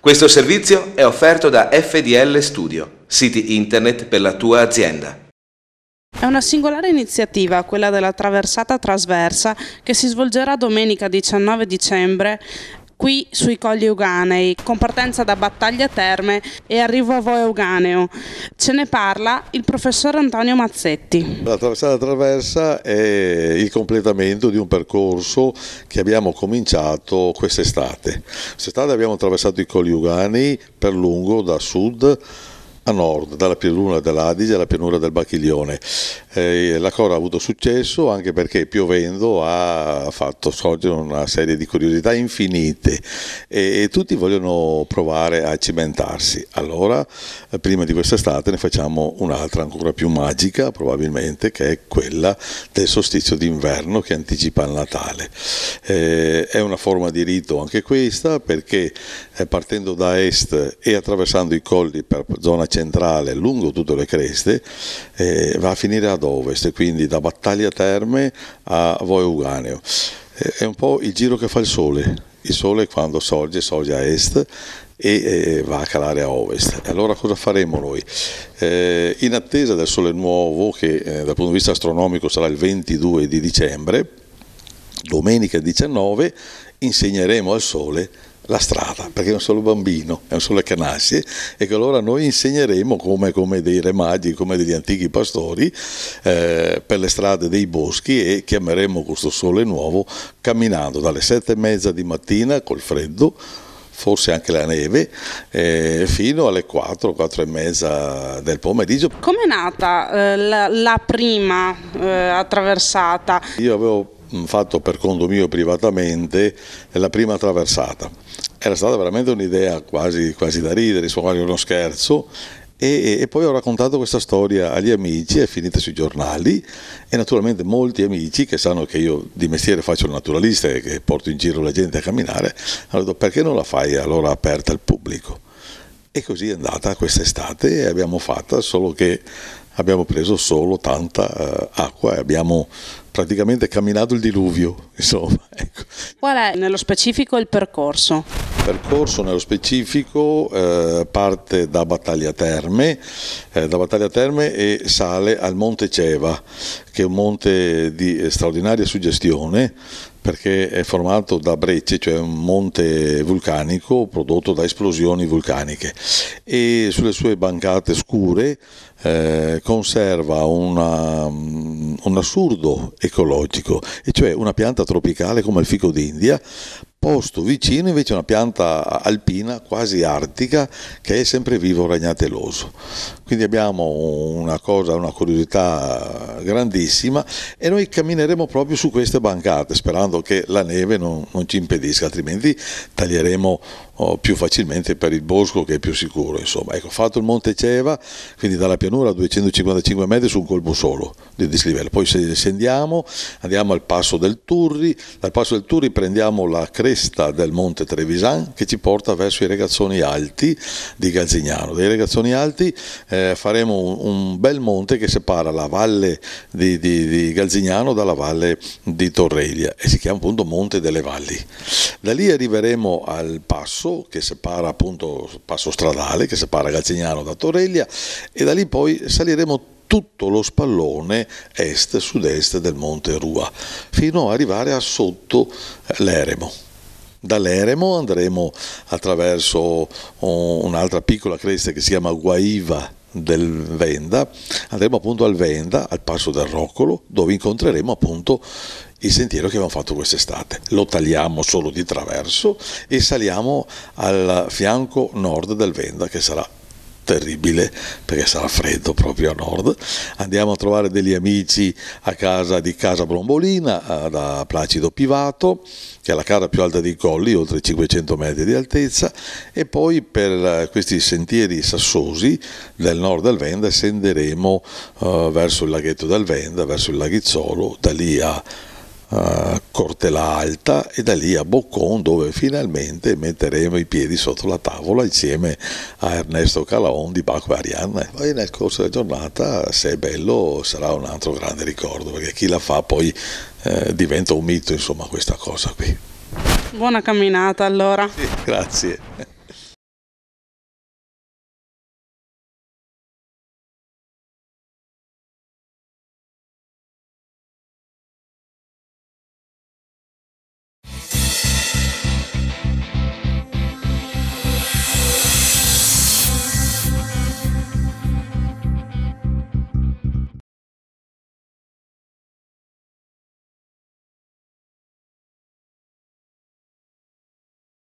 Questo servizio è offerto da FDL Studio, siti internet per la tua azienda. È una singolare iniziativa, quella della traversata trasversa, che si svolgerà domenica 19 dicembre qui sui Colli Euganei, con partenza da Battaglia Terme e arrivo a Vo Euganeo. Ce ne parla il professor Antonio Mazzetti. La traversata traversa è il completamento di un percorso che abbiamo cominciato quest'estate. Quest'estate abbiamo attraversato i Colli Euganei per lungo da sud a nord, dalla pianura dell'Adige alla pianura del Bacchiglione. La cosa ha avuto successo anche perché piovendo ha fatto sorgere una serie di curiosità infinite e tutti vogliono provare a cimentarsi. Allora, prima di quest'estate ne facciamo un'altra ancora più magica probabilmente, che è quella del solstizio d'inverno che anticipa il Natale. È una forma di rito anche questa, perché partendo da est e attraversando i colli per zona centrale lungo tutte le creste va a finire ad ovest, quindi da Battaglia Terme a Vo Euganeo. È un po' il giro che fa il sole quando sorge a est e va a calare a ovest. Allora cosa faremo noi? In attesa del sole nuovo, che dal punto di vista astronomico sarà il 22 di dicembre, domenica 19 insegneremo al sole la strada, perché è un solo bambino, è un solo che nasce, e che allora noi insegneremo come dei re magi, come degli antichi pastori, per le strade dei boschi, e chiameremo questo sole nuovo camminando dalle 7:30 di mattina col freddo, forse anche la neve, fino alle 4:30 del pomeriggio. Com'è nata la prima attraversata? Io avevo fatto per conto mio privatamente la prima traversata. Era stata veramente un'idea quasi da ridere, insomma, uno scherzo, e poi ho raccontato questa storia agli amici, è finita sui giornali, e naturalmente molti amici che sanno che io di mestiere faccio il naturalista e che porto in giro la gente a camminare, hanno detto: perché non la fai allora aperta al pubblico? E così è andata quest'estate, e abbiamo fatta, solo che abbiamo preso solo tanta acqua e abbiamo praticamente camminato il diluvio, insomma. Ecco. Qual è nello specifico il percorso? Il percorso nello specifico parte da Battaglia Terme e sale al Monte Ceva, che è un monte di straordinaria suggestione, perché è formato da brecce, cioè un monte vulcanico prodotto da esplosioni vulcaniche, e sulle sue bancate scure conserva un assurdo ecologico, e cioè una pianta tropicale come il fico d'India, posto vicino invece una pianta alpina quasi artica che è sempre vivo ragnateloso. Quindi abbiamo una curiosità grandissima, e noi cammineremo proprio su queste bancate, sperando che la neve non ci impedisca, altrimenti taglieremo più facilmente per il bosco, che è più sicuro. Insomma, ecco, fatto il Monte Ceva, quindi dalla pianura a 255 metri su un colpo solo di dislivello, poi scendiamo, andiamo al Passo del Turri, dal Passo del Turri prendiamo la cresta del Monte Trevisan, che ci porta verso i Regazzoni Alti di Galzignano. Dai Regazzoni Alti faremo un bel monte che separa la valle di Galzignano dalla valle di Torreglia, e si chiama appunto Monte delle Valli. Da lì arriveremo al passo che separa, appunto, passo stradale che separa Galzignano da Torreglia, e da lì poi saliremo tutto lo spallone est-sud-est del Monte Rua fino ad arrivare a sotto l'Eremo. Dall'Eremo andremo attraverso un'altra piccola cresta che si chiama Guaiva del Venda, andremo appunto al Venda, al Passo del Roccolo, dove incontreremo appunto il sentiero che abbiamo fatto quest'estate. Lo tagliamo solo di traverso e saliamo al fianco nord del Venda, che sarà terribile perché sarà freddo proprio a nord. Andiamo a trovare degli amici a casa di Casa Brombolina, da Placido Pivato, che è la casa più alta dei colli, oltre 500 metri di altezza, e poi per questi sentieri sassosi del nord del Venda scenderemo verso il laghetto del Venda, verso il Laghizzolo, da lì a Cortela Alta, e da lì a Boccon, dove finalmente metteremo i piedi sotto la tavola insieme a Ernesto Calaon di Bacco e Arianna. Poi nel corso della giornata, se è bello, sarà un altro grande ricordo, perché chi la fa poi diventa un mito, insomma, questa cosa qui. Buona camminata allora. Sì, grazie.